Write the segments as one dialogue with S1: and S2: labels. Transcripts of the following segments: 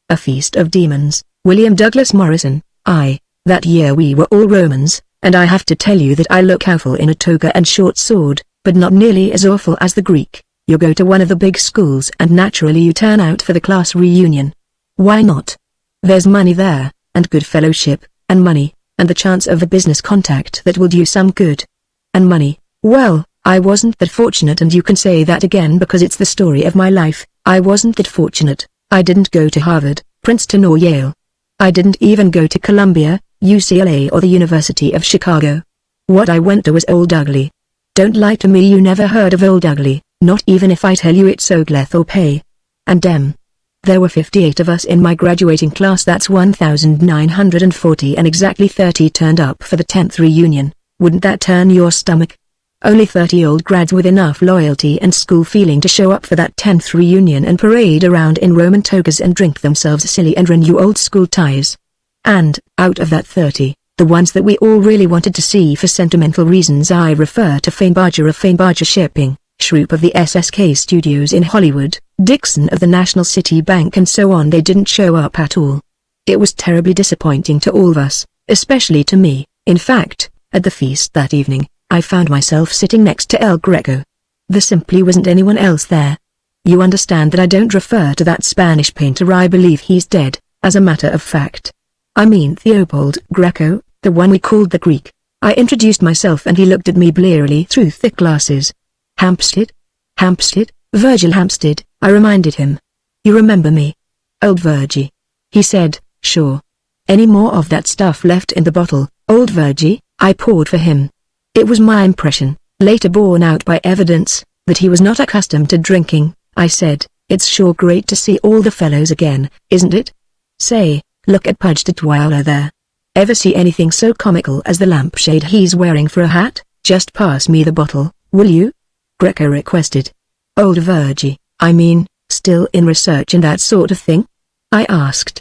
S1: A Feast of Demons, William Douglas Morrison. That year we were all Romans, and I have to tell you that I look awful in a toga and short sword, but not nearly as awful as the Greek. You go to one of the big schools and naturally you turn out for the class reunion. Why not? There's money there, and good fellowship, and money, and the chance of a business contact that will do you some good. And money, well, I wasn't that fortunate, and you can say that again because it's the story of my life. I wasn't that fortunate. I didn't go to Harvard, Princeton or Yale. I didn't even go to Columbia, UCLA or the University of Chicago. What I went to was Old Ugly. Don't lie to me, you never heard of Old Ugly, not even if I tell you it's Ogleth or Pay. And there were 58 of us in my graduating class, that's 1,940, and exactly 30 turned up for the 10th reunion. Wouldn't that turn your stomach? Only 30 old grads with enough loyalty and school feeling to show up for that 10th reunion and parade around in Roman togas and drink themselves silly and renew old school ties. And, out of that 30, the ones that we all really wanted to see for sentimental reasons, I refer to Fame Barger of Fame Barger Shipping, Shroop of the SSK Studios in Hollywood, Dixon of the National City Bank and so on, they didn't show up at all. It was terribly disappointing to all of us, especially to me. In fact, at the feast that evening, I found myself sitting next to El Greco. There simply wasn't anyone else there. You understand that I don't refer to that Spanish painter, I believe he's dead, as a matter of fact. I mean Theobald Greco, the one we called the Greek. I introduced myself and he looked at me blearily through thick glasses. Hampstead? Hampstead? Virgil Hampstead, I reminded him. You remember me? Old Virgie. He said, sure. Any more of that stuff left in the bottle, Old Virgie? I poured for him. It was my impression, later borne out by evidence, that he was not accustomed to drinking. I said, it's sure great to see all the fellows again, isn't it? Say, look at Pudge Tutwiler there. Ever see anything so comical as the lampshade he's wearing for a hat? Just pass me the bottle, will you? Greco requested. Old Virgie, I mean, still in research and that sort of thing? I asked.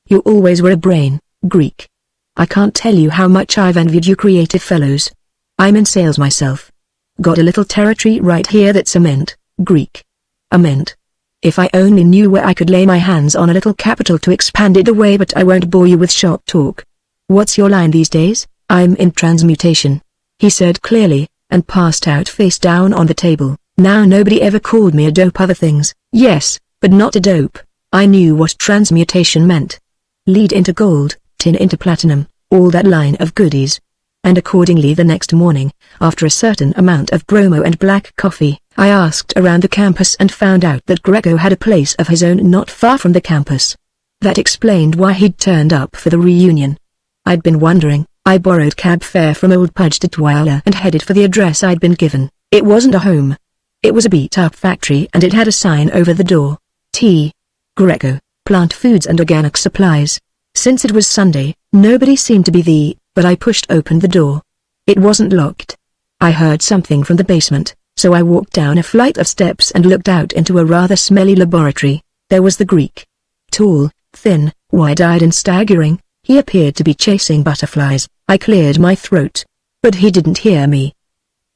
S1: You always were a brain, Greek. I can't tell you how much I've envied you creative fellows. I'm in sales myself. Got a little territory right here that's a mint, Greek. A mint. If I only knew where I could lay my hands on a little capital to expand it away, but I won't bore you with shop talk. What's your line these days? I'm in transmutation. He said clearly, and passed out face down on the table. Now nobody ever called me a dope, other things, yes, but not a dope. I knew what transmutation meant. Lead into gold, tin into platinum, all that line of goodies. And accordingly the next morning, after a certain amount of bromo and black coffee, I asked around the campus and found out that Greco had a place of his own not far from the campus. That explained why he'd turned up for the reunion. I'd been wondering. I borrowed cab fare from old Pudge Tutwiler and headed for the address I'd been given. It wasn't a home. It was a beat-up factory and it had a sign over the door. T. Greco, Plant Foods and Organic Supplies. Since it was Sunday, nobody seemed to be there, but I pushed open the door. It wasn't locked. I heard something from the basement, so I walked down a flight of steps and looked out into a rather smelly laboratory. There was the Greek. Tall, thin, wide-eyed and staggering, he appeared to be chasing butterflies. I cleared my throat. But he didn't hear me.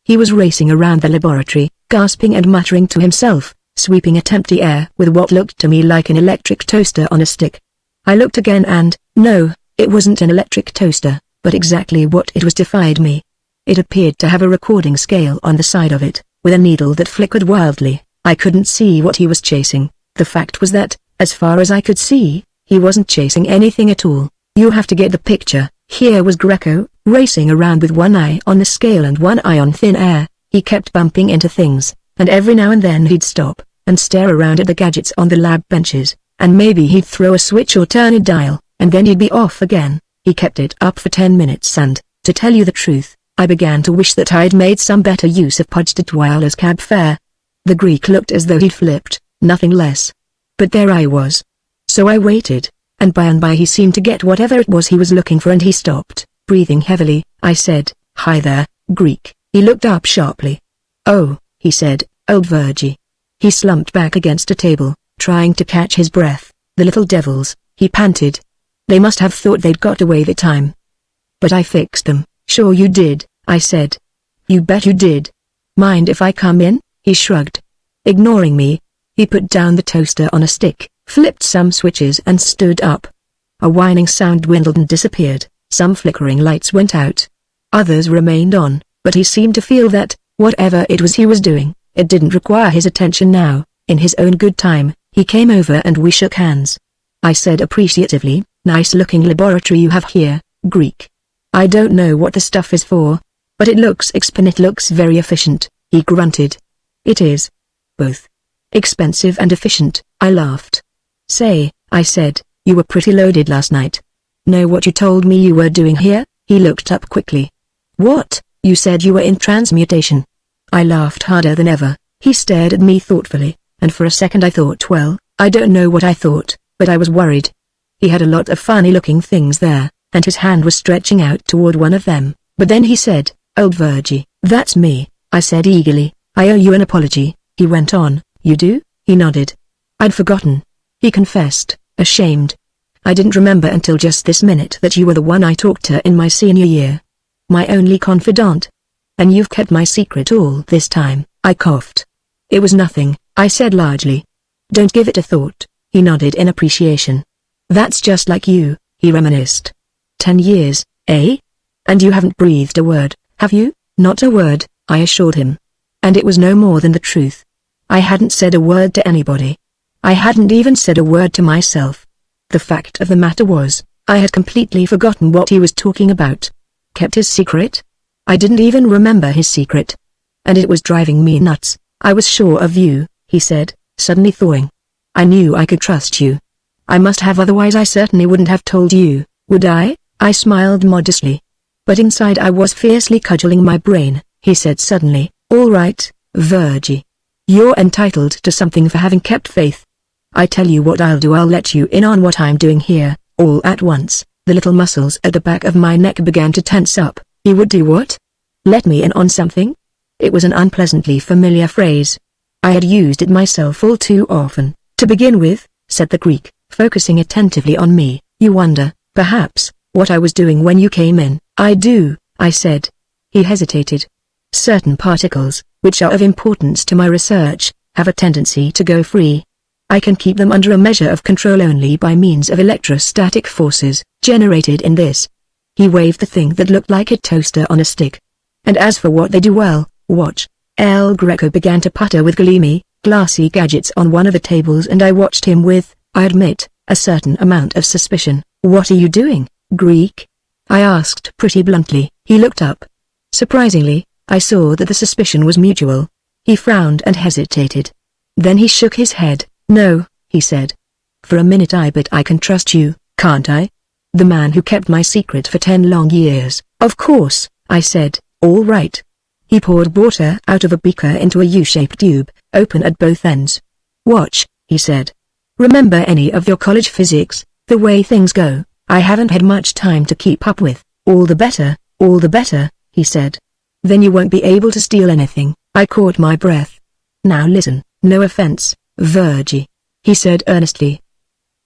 S1: He was racing around the laboratory, gasping and muttering to himself, sweeping at empty air with what looked to me like an electric toaster on a stick. I looked again and, no, it wasn't an electric toaster, but exactly what it was defied me. It appeared to have a recording scale on the side of it, with a needle that flickered wildly. I couldn't see what he was chasing. The fact was that, as far as I could see, he wasn't chasing anything at all. You have to get the picture. Here was Greco, racing around with one eye on the scale and one eye on thin air. He kept bumping into things, and every now and then he'd stop, and stare around at the gadgets on the lab benches, and maybe he'd throw a switch or turn a dial, and then he'd be off again. He kept it up for 10 minutes and, to tell you the truth, I began to wish that I'd made some better use of Pudge Tutwiler's cab fare. The Greek looked as though he'd flipped, nothing less. But there I was. So I waited, and by he seemed to get whatever it was he was looking for and he stopped, breathing heavily. I said, "Hi there, Greek." He looked up sharply. "Oh," he said, "Old Virgie." He slumped back against a table, trying to catch his breath. "The little devils," he panted. "They must have thought they'd got away that time." "But I fixed them." "Sure you did," I said. "You bet you did." "Mind if I come in?" He shrugged. Ignoring me, he put down the toaster on a stick, flipped some switches and stood up. A whining sound dwindled and disappeared, some flickering lights went out. Others remained on, but he seemed to feel that, whatever it was he was doing, it didn't require his attention now. In his own good time, he came over and we shook hands. I said appreciatively, "Nice looking laboratory you have here, Greek. I don't know what the stuff is for, but it looks very efficient," he grunted. "It is. Both. Expensive and efficient," I laughed. "Say," I said, "you were pretty loaded last night. Know what you told me you were doing here?" He looked up quickly. "What? You said you were in transmutation." I laughed harder than ever. He stared at me thoughtfully, and for a second I thought, well, I don't know what I thought, but I was worried. He had a lot of funny-looking things there, and his hand was stretching out toward one of them, but then he said, "Old Virgie." "That's me," I said eagerly. "I owe you an apology," he went on. "You do?" He nodded. "I'd forgotten," he confessed, ashamed. "I didn't remember until just this minute that you were the one I talked to in my senior year. My only confidant. And you've kept my secret all this time." I coughed. "It was nothing," I said largely. "Don't give it a thought," he nodded in appreciation. "That's just like you," he reminisced. 10 years, eh? And you haven't breathed a word, have you?" "Not a word," I assured him. And it was no more than the truth. I hadn't said a word to anybody. I hadn't even said a word to myself. The fact of the matter was, I had completely forgotten what he was talking about. Kept his secret? I didn't even remember his secret. And it was driving me nuts. "I was sure of you," he said, suddenly thawing. "I knew I could trust you. I must have, otherwise I certainly wouldn't have told you, would I?" I smiled modestly. But inside I was fiercely cudgeling my brain. He said suddenly, "All right, Virgie. You're entitled to something for having kept faith. I tell you what I'll do, I'll let you in on what I'm doing here." All at once, the little muscles at the back of my neck began to tense up. He would do what? Let me in on something? It was an unpleasantly familiar phrase. I had used it myself all too often. "To begin with," said the Greek, focusing attentively on me, "you wonder, perhaps, what I was doing when you came in." "I do," I said. He hesitated. "Certain particles, which are of importance to my research, have a tendency to go free. I can keep them under a measure of control only by means of electrostatic forces, generated in this." He waved the thing that looked like a toaster on a stick. "And as for what they do, well, watch." El Greco began to putter with gleamy, glassy gadgets on one of the tables and I watched him with, I admit, a certain amount of suspicion. "What are you doing, Greek?" I asked pretty bluntly. He looked up. Surprisingly, I saw that the suspicion was mutual. He frowned and hesitated. Then he shook his head. "No," he said. "For a minute I bet I can trust you, can't I? The man who kept my secret for 10 long years." "Of course," I said. "All right." He poured water out of a beaker into a U-shaped tube, open at both ends. "Watch," he said. "Remember any of your college physics? The way things go, I haven't had much time to keep up with." All the better," he said. "Then you won't be able to steal anything." I caught my breath. "Now listen, no offense, Virgie," he said earnestly.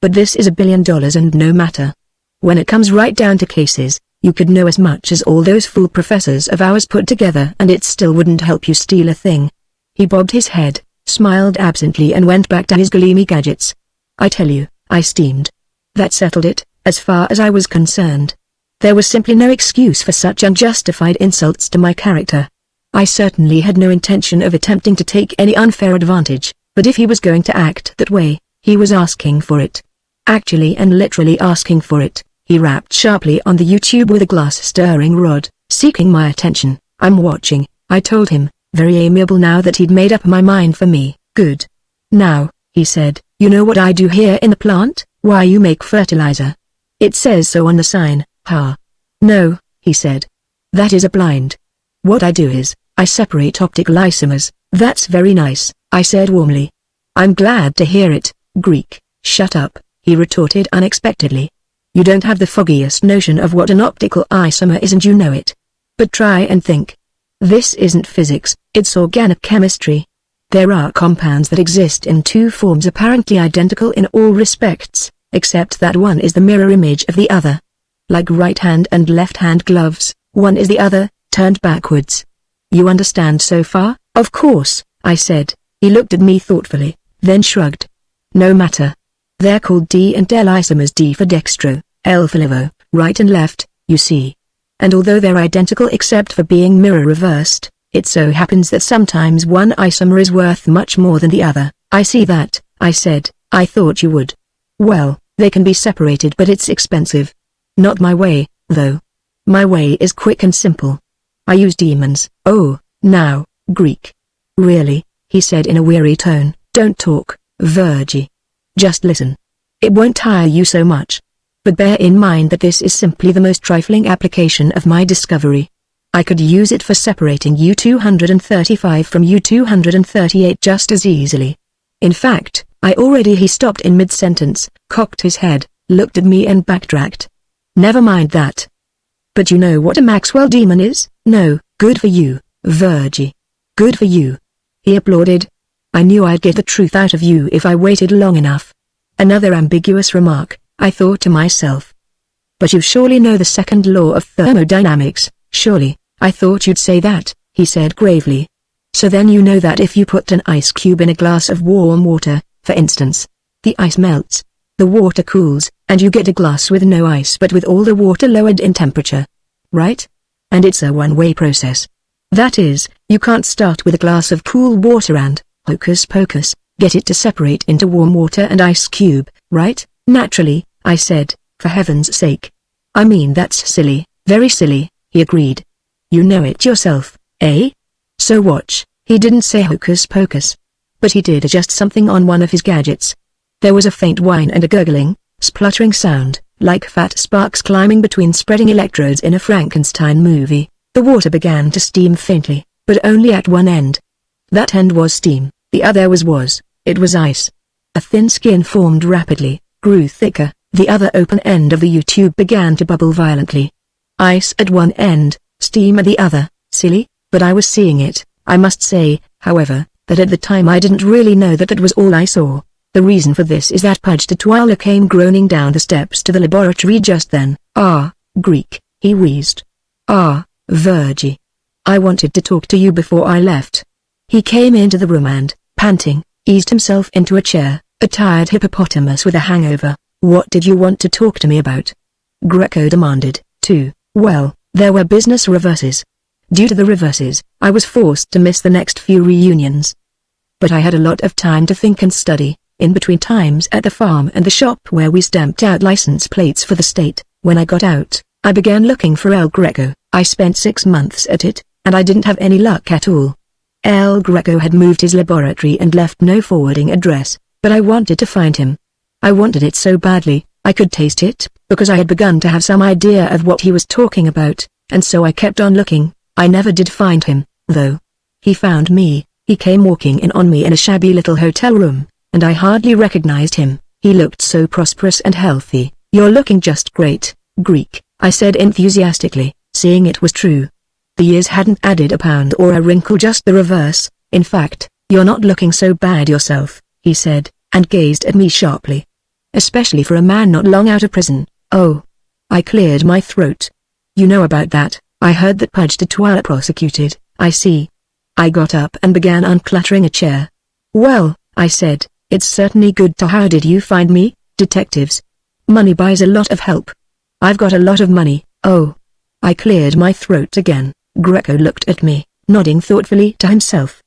S1: "But this is $1 billion and no matter. When it comes right down to cases, you could know as much as all those fool professors of ours put together and it still wouldn't help you steal a thing." He bobbed his head, smiled absently and went back to his gleamy gadgets. "I tell you," I steamed. "That settled it, as far as I was concerned. There was simply no excuse for such unjustified insults to my character. I certainly had no intention of attempting to take any unfair advantage, but if he was going to act that way, he was asking for it. Actually and literally asking for it." He rapped sharply on the YouTube with a glass stirring rod, seeking my attention. "I'm watching," I told him, very amiable now that he'd made up my mind for me. "Good. Now," he said, "you know what I do here in the plant? Why, you make fertilizer. It says so on the sign." "Ha. No," he said. "That is a blind. What I do is, I separate optical isomers." "That's very nice," I said warmly. "I'm glad to hear it, Greek." "Shut up," he retorted unexpectedly. "You don't have the foggiest notion of what an optical isomer is and you know it. But try and think. This isn't physics, it's organic chemistry. There are compounds that exist in two forms apparently identical in all respects, except that one is the mirror image of the other. Like right hand and left hand gloves, one is the other, turned backwards. You understand so far?" "Of course," I said. He looked at me thoughtfully, then shrugged. "No matter. They're called D and L isomers, D for dextro, L for levo, right and left, you see. And although they're identical except for being mirror reversed, it so happens that sometimes one isomer is worth much more than the other. I see that, I said. I thought you would. Well, they can be separated, but it's expensive. Not my way, though. My way is quick and simple. I use demons. Oh, now, Greek. Really, he said in a weary tone, don't talk, Virgie. Just listen. It won't tire you so much. But bear in mind that this is simply the most trifling application of my discovery. I could use it for separating U-235 from U-238 just as easily. In fact, He stopped in mid-sentence, cocked his head, looked at me and backtracked. Never mind that. But you know what a Maxwell demon is? No, good for you, Virgie. Good for you. He applauded. I knew I'd get the truth out of you if I waited long enough. Another ambiguous remark, I thought to myself. But you surely know the second law of thermodynamics, surely. I thought you'd say that, he said gravely. So then you know that if you put an ice cube in a glass of warm water, for instance, the ice melts, the water cools, and you get a glass with no ice but with all the water lowered in temperature. Right? And it's a one-way process. That is, you can't start with a glass of cool water and, hocus pocus, get it to separate into warm water and ice cube, right? Naturally, I said, for heaven's sake. I mean that's silly, very silly, he agreed. You know it yourself, eh? So watch, he didn't say hocus pocus. But he did adjust something on one of his gadgets. There was a faint whine and a gurgling, spluttering sound, like fat sparks climbing between spreading electrodes in a Frankenstein movie. The water began to steam faintly, but only at one end. That end was steam, the other was ice. A thin skin formed rapidly, grew thicker, the other open end of the U-tube began to bubble violently. Ice at one end, steam at the other, silly, but I was seeing it. I must say, however, that at the time I didn't really know that was all I saw. The reason for this is that Pudge Tutwiler came groaning down the steps to the laboratory just then. Ah, Greek, he wheezed. Ah, Virgie. I wanted to talk to you before I left. He came into the room and, panting, eased himself into a chair, a tired hippopotamus with a hangover. What did you want to talk to me about? Greco demanded, too. Well, there were business reverses. Due to the reverses, I was forced to miss the next few reunions. But I had a lot of time to think and study, in between times at the farm and the shop where we stamped out license plates for the state. When I got out, I began looking for El Greco. I spent 6 months at it, and I didn't have any luck at all. El Greco had moved his laboratory and left no forwarding address, but I wanted to find him. I wanted it so badly, I could taste it, because I had begun to have some idea of what he was talking about, and so I kept on looking. I never did find him, though. He found me. He came walking in on me in a shabby little hotel room, and I hardly recognized him. He looked so prosperous and healthy. You're looking just great, Greek, I said enthusiastically, seeing it was true. The years hadn't added a pound or a wrinkle, just the reverse. In fact, you're not looking so bad yourself, he said, and gazed at me sharply. Especially for a man not long out of prison. Oh. I cleared my throat. You know about that. I heard that Pudge Tutwiler prosecuted. I see. I got up and began uncluttering a chair. Well, I said, it's certainly good to. How did you find me, detectives? Money buys a lot of help. I've got a lot of money. Oh. I cleared my throat again. Greco looked at me, nodding thoughtfully to himself.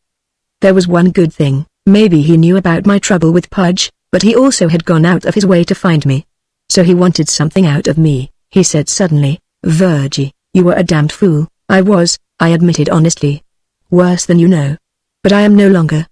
S1: There was one good thing. Maybe he knew about my trouble with Pudge, but he also had gone out of his way to find me. So he wanted something out of me, he said suddenly. Virgie, you were a damned fool. I was, I admitted honestly. Worse than you know. But I am no longer.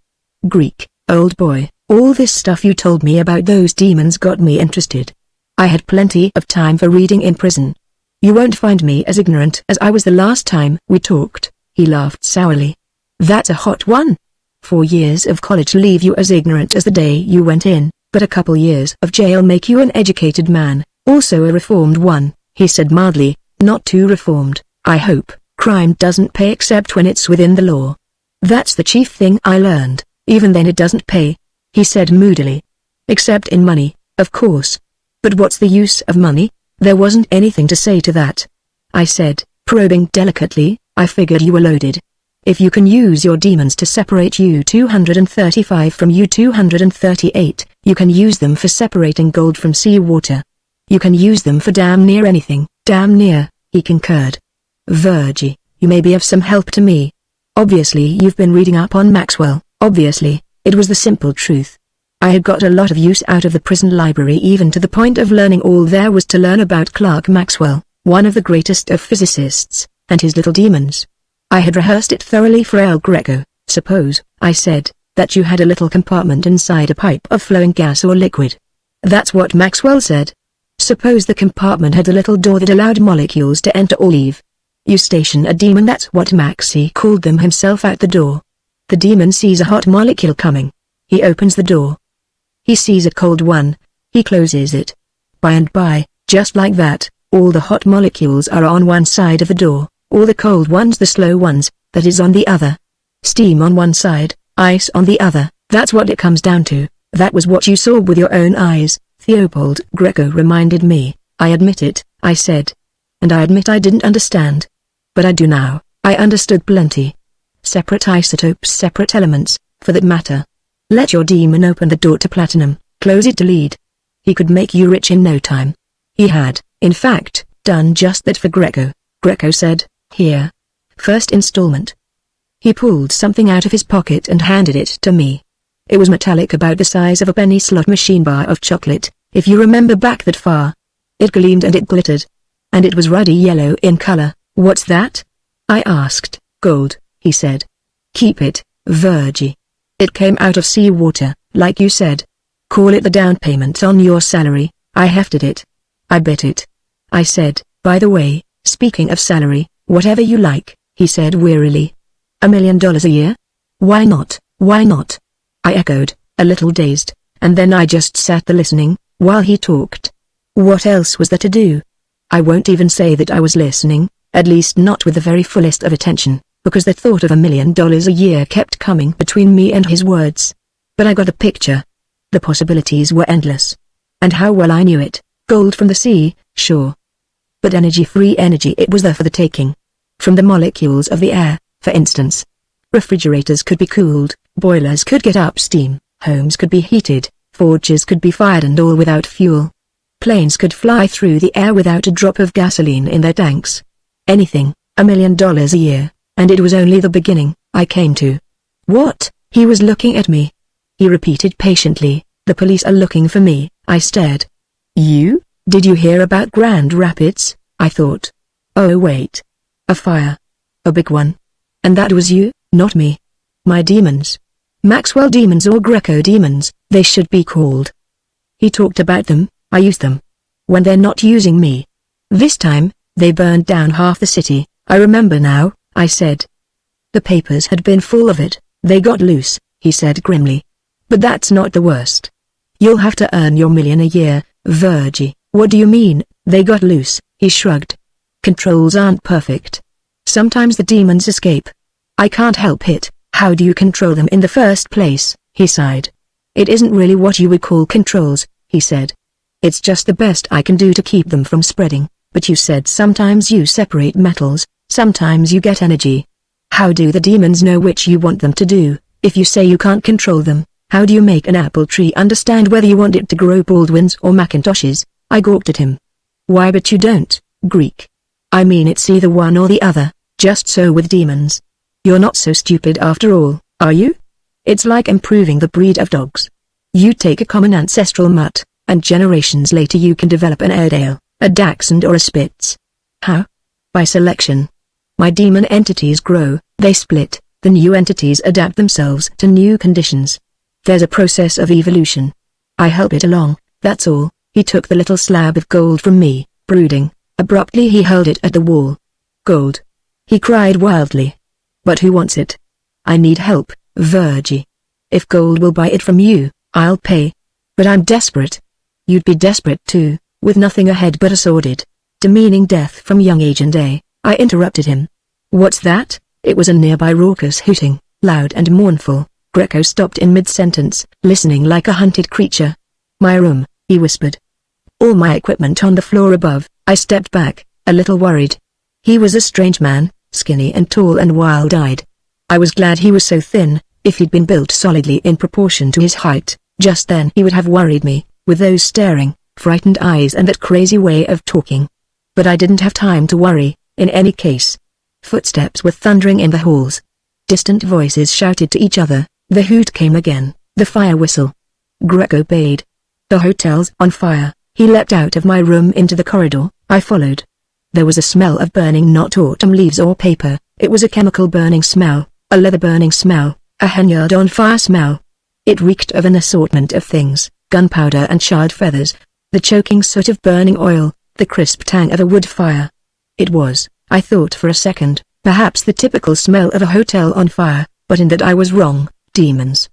S1: Greek, old boy, all this stuff you told me about those demons got me interested. I had plenty of time for reading in prison. You won't find me as ignorant as I was the last time we talked, he laughed sourly. That's a hot one. 4 years of college leave you as ignorant as the day you went in, but a couple years of jail make you an educated man, also a reformed one, he said mildly, not too reformed, I hope. Crime doesn't pay except when it's within the law. That's the chief thing I learned. Even then it doesn't pay, he said moodily. Except in money, of course. But what's the use of money? There wasn't anything to say to that. I said, probing delicately, I figured you were loaded. If you can use your demons to separate U-235 from U-238, you can use them for separating gold from seawater. You can use them for damn near anything. Damn near, he concurred. Virgie, you may be of some help to me. Obviously you've been reading up on Maxwell. Obviously, it was the simple truth. I had got a lot of use out of the prison library, even to the point of learning all there was to learn about Clerk Maxwell, one of the greatest of physicists, and his little demons. I had rehearsed it thoroughly for El Greco. Suppose, I said, that you had a little compartment inside a pipe of flowing gas or liquid. That's what Maxwell said. Suppose the compartment had a little door that allowed molecules to enter or leave. You station a demon, that's what Maxie called them himself, at the door. The demon sees a hot molecule coming. He opens the door. He sees a cold one. He closes it. By and by, just like that, all the hot molecules are on one side of the door, all the cold ones, the slow ones, that is on the other. Steam on one side, ice on the other, that's what it comes down to. That was what you saw with your own eyes, Theobald Greco reminded me. I admit it, I said. And I admit I didn't understand. But I do now. I understood plenty. Separate isotopes, separate elements, for that matter. Let your demon open the door to platinum, close it to lead. He could make you rich in no time. He had, in fact, done just that for Greco. Greco said, "Here. First installment." He pulled something out of his pocket and handed it to me. It was metallic, about the size of a penny slot machine bar of chocolate, if you remember back that far. It gleamed and it glittered. And it was ruddy yellow in color. "What's that?" I asked. "Gold," he said. "Keep it, Virgie. It came out of seawater, like you said. Call it the down payment on your salary." I hefted it. "I bet it." I said. "By the way, speaking of salary, whatever you like," he said wearily. $1 million a year? Why not, why not?" I echoed, a little dazed, and then I just sat there listening, while he talked. What else was there to do? I won't even say that I was listening, at least not with the very fullest of attention, because the thought of $1 million a year kept coming between me and his words. But I got the picture. The possibilities were endless. And how well I knew it. Gold from the sea, sure. But energy, free energy, it was there for the taking. From the molecules of the air, for instance. Refrigerators could be cooled, boilers could get up steam, homes could be heated, forges could be fired, and all without fuel. Planes could fly through the air without a drop of gasoline in their tanks. Anything, $1 million a year, and it was only the beginning, I came to. What? He was looking at me. He repeated patiently, "The police are looking for me." I stared. "You? Did you hear about Grand Rapids?" I thought. "Oh wait. A fire. A big one. And that was you, not me. My demons. Maxwell demons, or Greco demons, they should be called. He talked about them, I use them. When they're not using me. This time, they burned down half the city, I remember now," I said. "The papers had been full of it. They got loose," he said grimly. "But that's not the worst. You'll have to earn your $1 million a year, Virgie." "What do you mean, they got loose?" he shrugged. "Controls aren't perfect. Sometimes the demons escape. I can't help it." "How do you control them in the first place?" he sighed. "It isn't really what you would call controls," he said. "It's just the best I can do to keep them from spreading." "But you said sometimes you separate metals, sometimes you get energy. How do the demons know which you want them to do? If you say you can't control them, how do you make an apple tree understand whether you want it to grow Baldwins or Macintoshes?" I gawked at him. "Why, but you don't, Greek. I mean, it's either one or the other, just so with demons. You're not so stupid after all, are you? It's like improving the breed of dogs. You take a common ancestral mutt, and generations later you can develop an Airedale, a Dachshund, or a Spitz. How? By selection. My demon entities grow, they split, the new entities adapt themselves to new conditions. There's a process of evolution. I help it along, that's all." He took the little slab of gold from me, brooding. Abruptly he hurled it at the wall. "Gold!" he cried wildly. "But who wants it? I need help, Virgie. If gold will buy it from you, I'll pay. But I'm desperate." "You'd be desperate too, with nothing ahead but a sordid, demeaning death from young age and day," I interrupted him. "What's that?" It was a nearby raucous hooting, loud and mournful. Greco stopped in mid-sentence, listening like a hunted creature. "My room," he whispered. "All my equipment on the floor above." I stepped back, a little worried. He was a strange man, skinny and tall and wild-eyed. I was glad he was so thin. If he'd been built solidly in proportion to his height, just then he would have worried me, with those staring, frightened eyes and that crazy way of talking. But I didn't have time to worry, in any case. Footsteps were thundering in the halls. Distant voices shouted to each other, the hoot came again, the fire whistle. Greg obeyed. The hotel's on fire. He leapt out of my room into the corridor. I followed. There was a smell of burning, not autumn leaves or paper. It was a chemical burning smell, a leather burning smell, a halyard on fire smell. It reeked of an assortment of things, gunpowder and charred feathers, the choking soot of burning oil, the crisp tang of a wood fire. It was, I thought for a second, perhaps the typical smell of a hotel on fire, but in that I was wrong. Demons!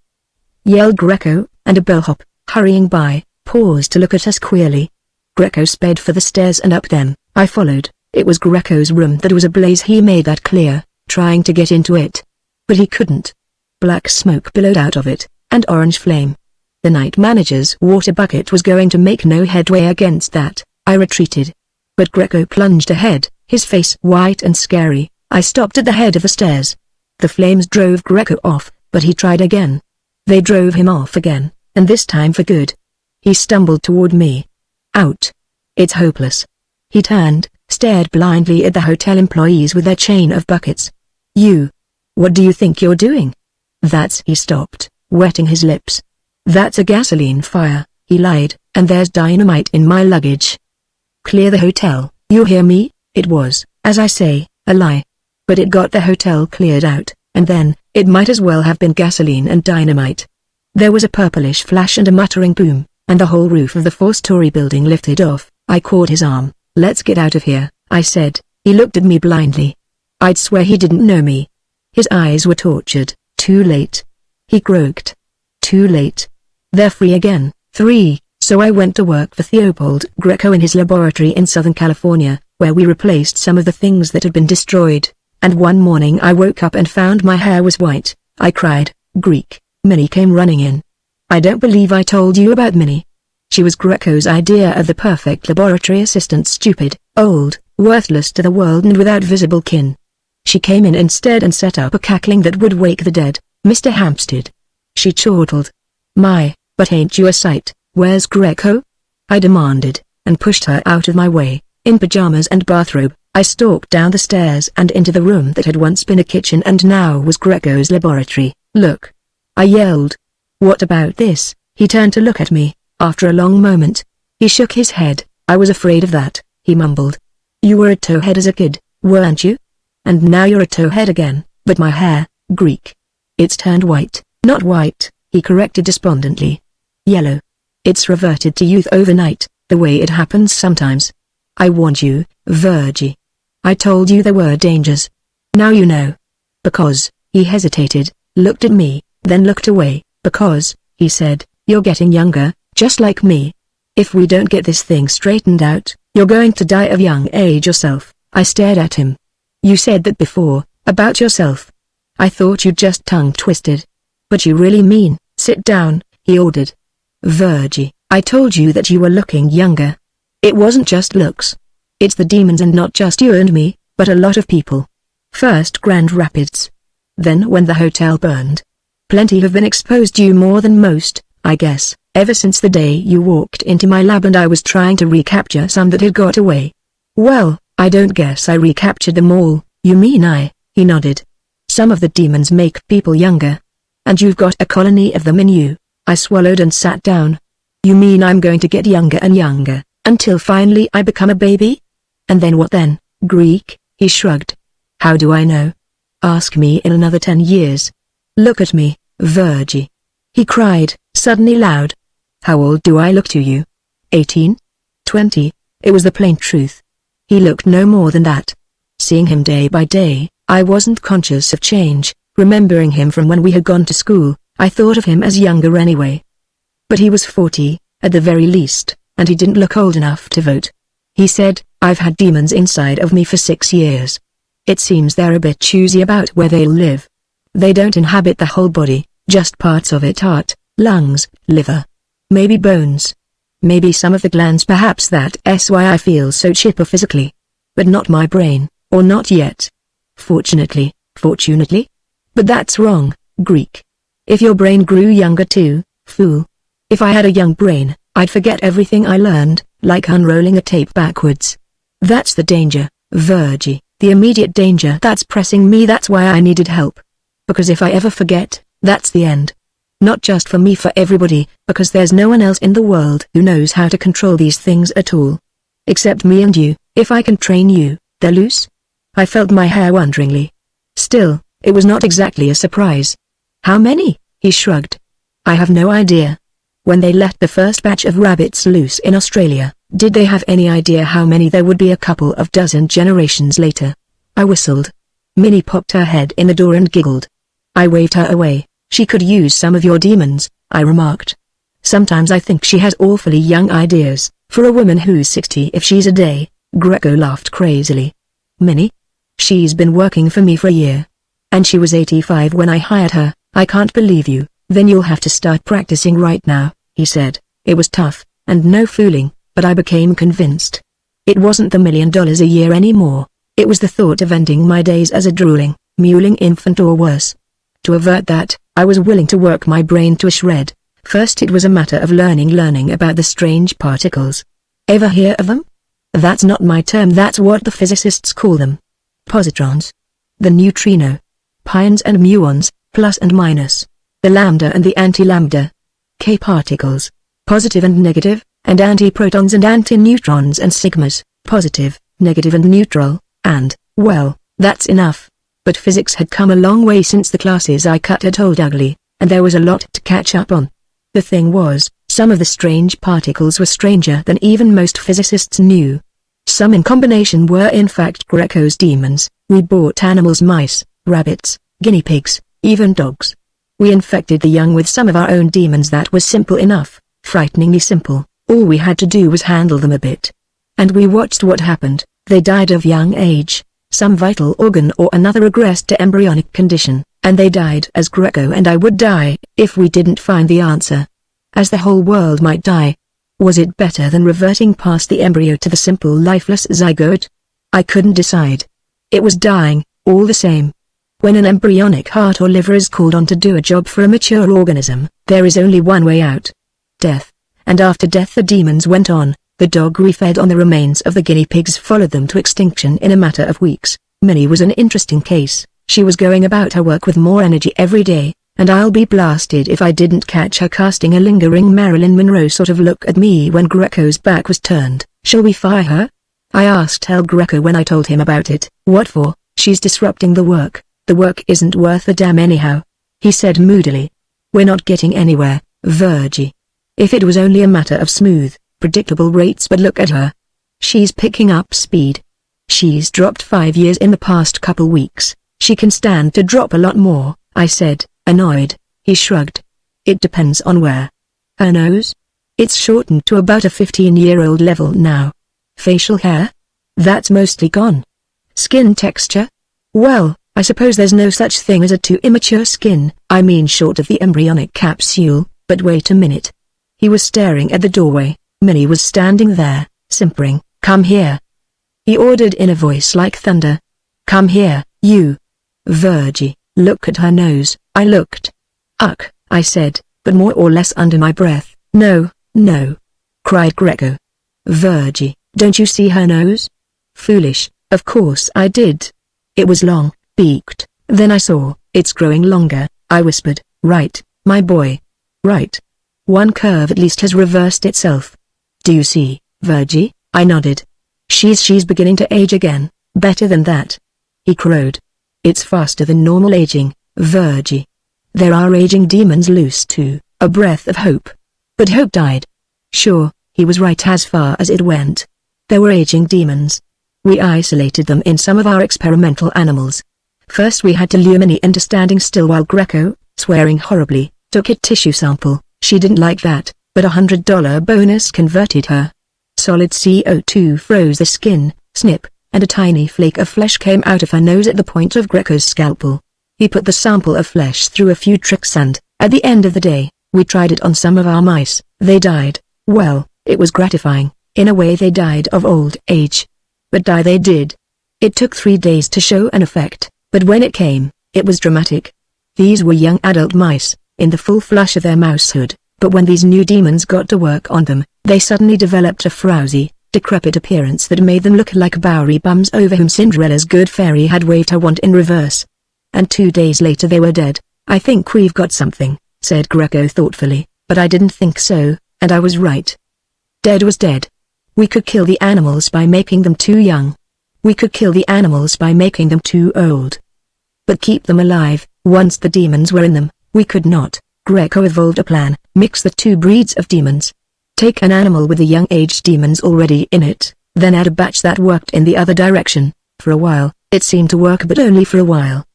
S1: Yelled Greco, and a bellhop, hurrying by, paused to look at us queerly. Greco sped for the stairs and up them. I followed. It was Greco's room that was ablaze. He made that clear, trying to get into it. But he couldn't. Black smoke billowed out of it, and orange flame. The night manager's water bucket was going to make no headway against that. I retreated. But Greco plunged ahead, his face white and scary. I stopped at the head of the stairs. The flames drove Greco off, but he tried again. They drove him off again, and this time for good. He stumbled toward me. Out. It's hopeless. He turned, stared blindly at the hotel employees with their chain of buckets. You. What do you think you're doing? That's. He stopped, wetting his lips. That's a gasoline fire, he lied, and there's dynamite in my luggage. Clear the hotel, you hear me? It was, as I say, a lie. But it got the hotel cleared out, and then, it might as well have been gasoline and dynamite. There was a purplish flash and a muttering boom, and the whole roof of the 4-story building lifted off. I caught his arm. Let's get out of here, I said. He looked at me blindly. I'd swear he didn't know me. His eyes were tortured. Too late. He croaked. Too late. They're free again. 3. So I went to work for Theobald Greco in his laboratory in Southern California, where we replaced some of the things that had been destroyed. And one morning I woke up and found my hair was white. I cried. Greek. Minnie came running in. I don't believe I told you about Minnie. She was Greco's idea of the perfect laboratory assistant, stupid, old, worthless to the world and without visible kin. She came in instead and set up a cackling that would wake the dead. Mr. Hampstead. She chortled. My, but ain't you a sight? Where's Greco? I demanded, and pushed her out of my way. In pajamas and bathrobe, I stalked down the stairs and into the room that had once been a kitchen and now was Greco's laboratory. Look! I yelled. What about this? He turned to look at me. After a long moment, he shook his head. I was afraid of that, he mumbled. You were a towhead as a kid, weren't you? And now you're a towhead again, but my hair, Greek. It's turned white, not white, he corrected despondently. Yellow. It's reverted to youth overnight, the way it happens sometimes. I warned you, Virgie. I told you there were dangers. Now you know. Because, he hesitated, looked at me, then looked away, because, he said, you're getting younger. Just like me. If we don't get this thing straightened out, you're going to die of young age yourself. I stared at him. You said that before, about yourself. I thought you just tongue-twisted. But you really mean, sit down, he ordered. Virgie, I told you that you were looking younger. It wasn't just looks. It's the demons, and not just you and me, but a lot of people. First Grand Rapids. Then when the hotel burned. Plenty have been exposed to you, more than most, I guess. Ever since the day you walked into my lab and I was trying to recapture some that had got away. Well, I don't guess I recaptured them all. You mean he nodded. Some of the demons make people younger. And you've got a colony of them in you. I swallowed and sat down. You mean I'm going to get younger and younger, until finally I become a baby? And then what then, Greek? He shrugged. How do I know? Ask me in another 10 years. Look at me, Virgie. He cried, suddenly loud. How old do I look to you? 18? 20? It was the plain truth. He looked no more than that. Seeing him day by day, I wasn't conscious of change. Remembering him from when we had gone to school, I thought of him as younger anyway. But he was 40, at the very least, and he didn't look old enough to vote. He said, I've had demons inside of me for 6 years. It seems they're a bit choosy about where they'll live. They don't inhabit the whole body, just parts of it, heart, lungs, liver. Maybe bones. Maybe some of the glands, perhaps. That's why I feel so chipper physically. But not my brain, or not yet. Fortunately. But that's wrong, Greek. If your brain grew younger too, fool. If I had a young brain, I'd forget everything I learned, like unrolling a tape backwards. That's the danger, Virgie, the immediate danger that's pressing me. That's why I needed help. Because if I ever forget, that's the end. Not just for me, for everybody, because there's no one else in the world who knows how to control these things at all. Except me and you. If I can train you, they're loose? I felt my hair wonderingly. Still, it was not exactly a surprise. How many? He shrugged. I have no idea. When they let the first batch of rabbits loose in Australia, did they have any idea how many there would be a couple of dozen generations later? I whistled. Minnie popped her head in the door and giggled. I waved her away. She could use some of your demons, I remarked. Sometimes I think she has awfully young ideas, for a woman who's 60 if she's a day. Greco laughed crazily. Minnie? She's been working for me for a year. And she was 85 when I hired her. I can't believe you. Then you'll have to start practicing right now, he said. It was tough, and no fooling, but I became convinced. It wasn't the $1 million a year anymore. It was the thought of ending my days as a drooling, mewling infant or worse. To avert that, I was willing to work my brain to a shred. First it was a matter of learning about the strange particles. Ever hear of them? That's not my term, that's what the physicists call them. Positrons. The neutrino. Pions and muons, plus and minus. The lambda and the anti-lambda. K particles. Positive and negative, and antiprotons and antineutrons and sigmas, positive, negative and neutral, and, well, that's enough. But physics had come a long way since the classes I cut had old ugly, and there was a lot to catch up on. The thing was, some of the strange particles were stranger than even most physicists knew. Some in combination were in fact Greco's demons. We bought animals, mice, rabbits, guinea pigs, even dogs. We infected the young with some of our own demons. That was simple enough, frighteningly simple. All we had to do was handle them a bit. And we watched what happened. They died of young age. Some vital organ or another regressed to embryonic condition, and they died as Greco and I would die, if we didn't find the answer. As the whole world might die. Was it better than reverting past the embryo to the simple lifeless zygote? I couldn't decide. It was dying, all the same. When an embryonic heart or liver is called on to do a job for a mature organism, there is only one way out. Death. And after death the demons went on. The dog we fed on the remains of the guinea pigs followed them to extinction in a matter of weeks. Minnie was an interesting case. She was going about her work with more energy every day, and I'll be blasted if I didn't catch her casting a lingering Marilyn Monroe sort of look at me when Greco's back was turned. Shall we fire her? I asked El Greco when I told him about it. What for? She's disrupting the work. The work isn't worth a damn anyhow. He said moodily. We're not getting anywhere, Virgie. If it was only a matter of smooth, predictable rates, but look at her. She's picking up speed. She's dropped 5 years in the past couple weeks. She can stand to drop a lot more, I said, annoyed. He shrugged. It depends on where. Her nose? It's shortened to about a 15-year-old level now. Facial hair? That's mostly gone. Skin texture? Well, I suppose there's no such thing as a too immature skin, I mean short of the embryonic capsule, but wait a minute. He was staring at the doorway. Minnie was standing there, simpering. Come here. He ordered in a voice like thunder. Come here, you. Virgie, look at her nose. I looked. Uck, I said, but more or less under my breath. No, no. Cried Greco. Virgie, don't you see her nose? Foolish, of course I did. It was long, beaked. Then I saw, it's growing longer, I whispered. Right, my boy. Right. One curve at least has reversed itself. Do you see, Virgie? I nodded. She's beginning to age again, better than that. He crowed. It's faster than normal aging, Virgie. There are aging demons loose too, a breath of hope. But hope died. Sure, he was right as far as it went. There were aging demons. We isolated them in some of our experimental animals. First we had to lure Minnie into standing still while Greco, swearing horribly, took a tissue sample. She didn't like that, but $100 bonus converted her. Solid CO2 froze the skin, snip, and a tiny flake of flesh came out of her nose at the point of Greco's scalpel. He put the sample of flesh through a few tricks and, at the end of the day, we tried it on some of our mice. They died. Well, it was gratifying. In a way they died of old age. But die they did. It took 3 days to show an effect, but when it came, it was dramatic. These were young adult mice, in the full flush of their mousehood, but when these new demons got to work on them, they suddenly developed a frowsy, decrepit appearance that made them look like Bowery bums over whom Cinderella's good fairy had waved her wand in reverse. And 2 days later they were dead. "I think we've got something," said Greco thoughtfully, "but I didn't think so, and I was right. Dead was dead. We could kill the animals by making them too young. We could kill the animals by making them too old. But keep them alive, once the demons were in them, we could not." Greco evolved a plan: mix the 2 breeds of demons. Take an animal with the young-aged demons already in it, then add a batch that worked in the other direction. For a while, it seemed to work, but only for a while.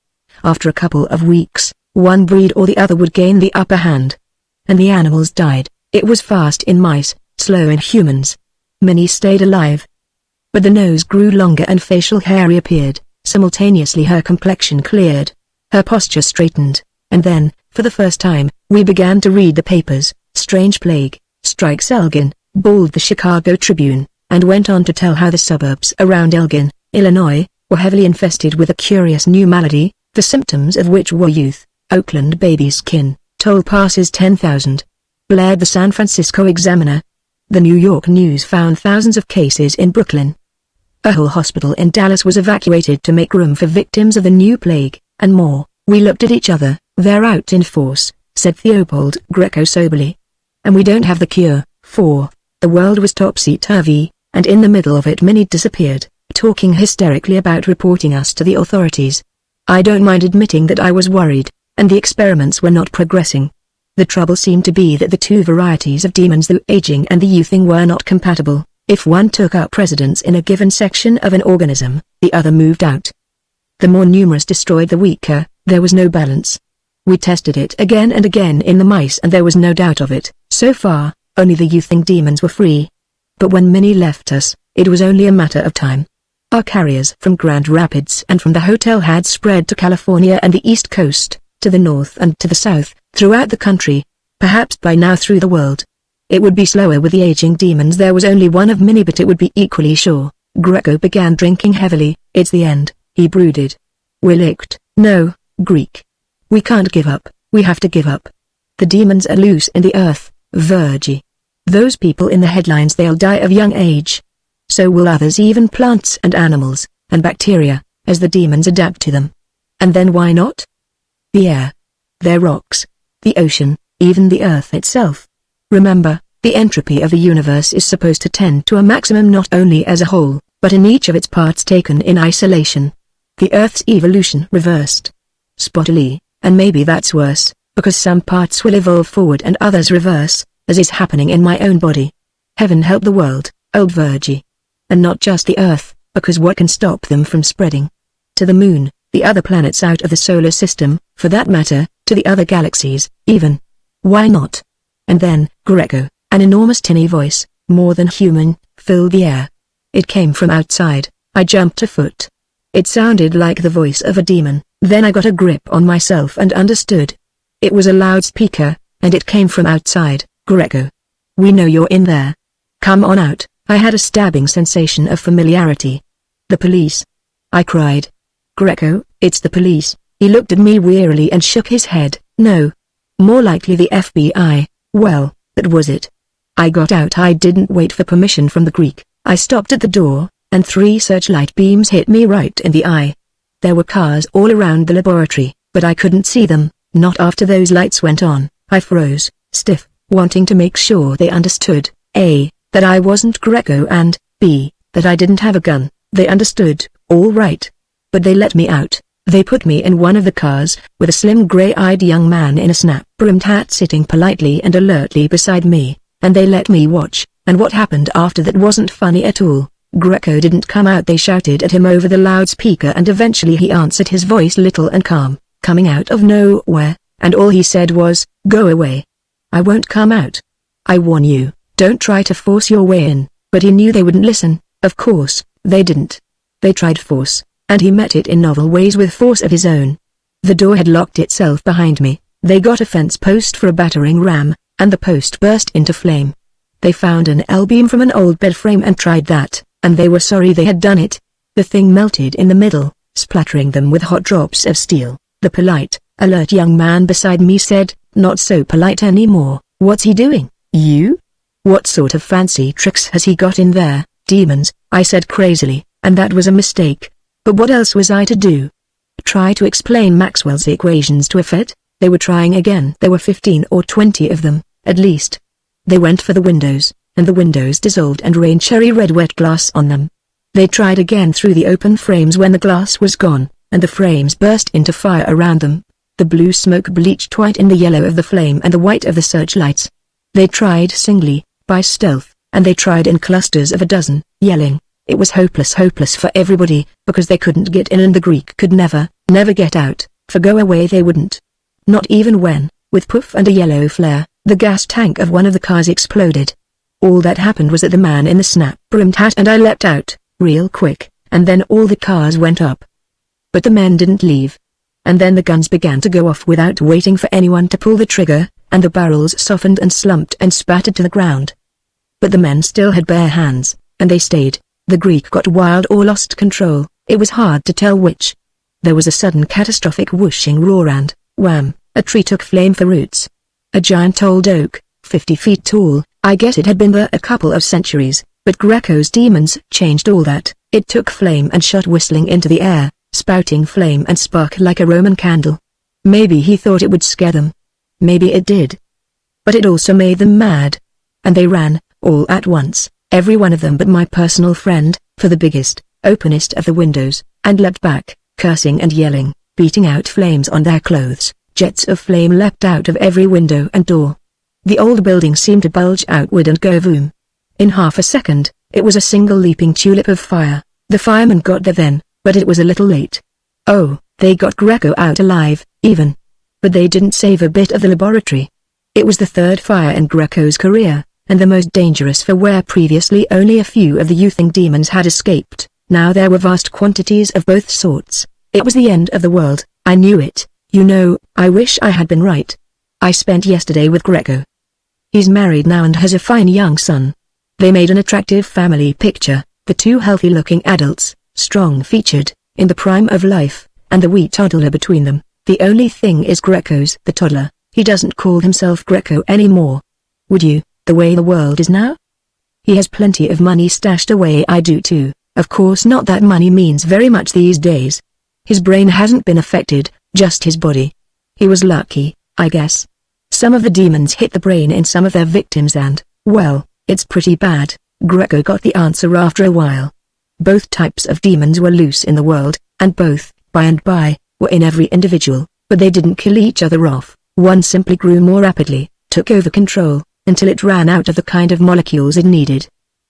S1: After a couple of weeks, one breed or the other would gain the upper hand. And the animals died. It was fast in mice, slow in humans. Many stayed alive. But the nose grew longer and facial hair reappeared. Simultaneously her complexion cleared. Her posture straightened. And then, for the first time, we began to read the papers. Strange plague strikes Elgin, bawled the Chicago Tribune, and went on to tell how the suburbs around Elgin, Illinois, were heavily infested with a curious new malady, the symptoms of which were youth. Oakland baby skin, toll passes 10,000. Blared the San Francisco Examiner. The New York News found thousands of cases in Brooklyn. A whole hospital in Dallas was evacuated to make room for victims of the new plague, and more. We looked at each other. "They're out in force," said Theobald Greco soberly. "And we don't have the cure, for." The world was topsy-turvy, and in the middle of it many disappeared, talking hysterically about reporting us to the authorities. I don't mind admitting that I was worried, and the experiments were not progressing. The trouble seemed to be that the 2 varieties of demons, the aging and the youthing, were not compatible. If one took up residence in a given section of an organism, the other moved out. The more numerous destroyed the weaker. There was no balance. We tested it again and again in the mice, and there was no doubt of it. So far, only the youthing demons were free. But when many left us, it was only a matter of time. Our carriers from Grand Rapids and from the hotel had spread to California and the East Coast, to the north and to the south, throughout the country, perhaps by now through the world. It would be slower with the aging demons. There was only one of many, but it would be equally sure. Greco began drinking heavily. "It's the end," he brooded. "We're licked." "No, Greek. We can't give up. We have to give up. The demons are loose in the earth, Virgie. Those people in the headlines, they'll die of young age. So will others, even plants and animals, and bacteria, as the demons adapt to them. And then why not? The air. Their rocks. The ocean, even the earth itself. Remember, the entropy of the universe is supposed to tend to a maximum not only as a whole, but in each of its parts taken in isolation. The Earth's evolution reversed. Spottily, and maybe that's worse, because some parts will evolve forward and others reverse, as is happening in my own body. Heaven help the world, old Virgie. And not just the Earth, because what can stop them from spreading? To the moon, the other planets out of the solar system, for that matter, to the other galaxies, even. Why not? And then, Greco, an enormous tinny voice, more than human, filled the air. It came from outside. I jumped a foot. It sounded like the voice of a demon. Then I got a grip on myself and understood. It was a loudspeaker, and it came from outside. "Greco. We know you're in there. Come on out." I had a stabbing sensation of familiarity. "The police?" I cried. "Greco, it's the police." He looked at me wearily and shook his head. "No. More likely the FBI." Well, that was it. I got out. I didn't wait for permission from the Greek. I stopped at the door, and 3 searchlight beams hit me right in the eye. There were cars all around the laboratory, but I couldn't see them, not after those lights went on. I froze, stiff, wanting to make sure they understood, A, that I wasn't Greco, and, B, that I didn't have a gun. They understood, all right. But they let me out. They put me in one of the cars, with a slim gray-eyed young man in a snap-brimmed hat sitting politely and alertly beside me, and they let me watch, and what happened after that wasn't funny at all. Greco didn't come out. They shouted at him over the loudspeaker, and eventually he answered, his voice little and calm, coming out of nowhere, and all he said was, "Go away. I won't come out. I warn you, don't try to force your way in." But he knew they wouldn't listen. Of course, they didn't. They tried force, and he met it in novel ways with force of his own. The door had locked itself behind me. They got a fence post for a battering ram, and the post burst into flame. They found an L-beam from an old bed frame and tried that, and they were sorry they had done it. The thing melted in the middle, splattering them with hot drops of steel. The polite, Alert young man beside me said, not so polite anymore. What's he doing? You? What sort of fancy tricks has he got in there? Demons, I said crazily, and that was a mistake. But what else was I to do? Try to explain Maxwell's equations to a Fed? They were trying again. There were 15 or 20 of them, at least. They went for the windows, and the windows dissolved and rained cherry red wet glass on them. They tried again through the open frames when the glass was gone, and the frames burst into fire around them. The blue smoke bleached white in the yellow of the flame and the white of the searchlights. They tried singly, by stealth, and they tried in clusters of a dozen, yelling. It was hopeless for everybody, because they couldn't get in and the Greek could never get out, for go away they wouldn't. Not even when, with poof and a yellow flare, the gas tank of one of the cars exploded. All that happened was that the man in the snap-brimmed hat and I leapt out, real quick, and then all the cars went up. But the men didn't leave. And then the guns began to go off without waiting for anyone to pull the trigger, and the barrels softened and slumped and spattered to the ground. But the men still had bare hands, and they stayed. The Greek got wild or lost control, it was hard to tell which. There was a sudden catastrophic whooshing roar and, wham, a tree took flame for roots. A giant old oak, 50 feet tall. I guess it had been there a couple of centuries, but Greco's demons changed all that. It took flame and shot whistling into the air, spouting flame and spark like a Roman candle. Maybe he thought it would scare them. Maybe it did. But it also made them mad. And they ran, all at once, every one of them but my personal friend, for the biggest, openest of the windows, and leapt back, cursing and yelling, beating out flames on their clothes. Jets of flame leapt out of every window and door. The old building seemed to bulge outward and go boom. In half a second, it was a single leaping tulip of fire. The firemen got there then, but it was a little late. Oh, they got Greco out alive, even. But they didn't save a bit of the laboratory. It was the third fire in Greco's career, and the most dangerous, for where previously only a few of the youthing demons had escaped, now there were vast quantities of both sorts. It was the end of the world, I knew it. You know, I wish I had been right. I spent yesterday with Greco. He's married now and has a fine young son. They made an attractive family picture, the two healthy-looking adults, strong-featured, in the prime of life, and the wee toddler between them. The only thing is Greco's the toddler. He doesn't call himself Greco anymore. Would you, the way the world is now? He has plenty of money stashed away. I do too. Of course not that money means very much these days. His brain hasn't been affected, just his body. He was lucky, I guess. Some of the demons hit the brain in some of their victims and, well, it's pretty bad. Greco got the answer after a while. Both types of demons were loose in the world, and both, by and by, were in every individual, but they didn't kill each other off. One simply grew more rapidly, took over control, until it ran out of the kind of molecules it needed.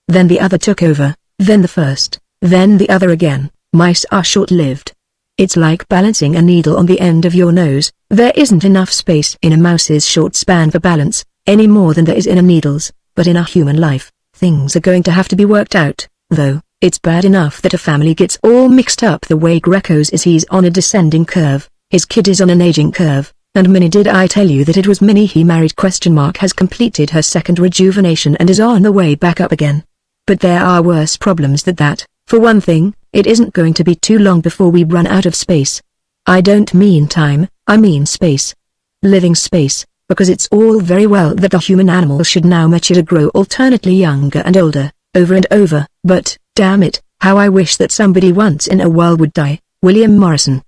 S1: Then the other took over, then the first, then the other again. Mice are short-lived. It's like balancing a needle on the end of your nose. There isn't enough space in a mouse's short span for balance, any more than there is in a needle's, but in a human life, things are going to have to be worked out, though. It's bad enough that a family gets all mixed up the way Greco's is. He's on a descending curve, his kid is on an aging curve, and Minnie, did I tell you that it was Minnie he married? Has completed her second rejuvenation and is on the way back up again. But there are worse problems than that. For one thing, it isn't going to be too long before we run out of space. I don't mean time, I mean space. Living space, because it's all very well that the human animal should now mature to grow alternately younger and older, over and over, but, damn it, how I wish that somebody once in a while would die. William Morrison.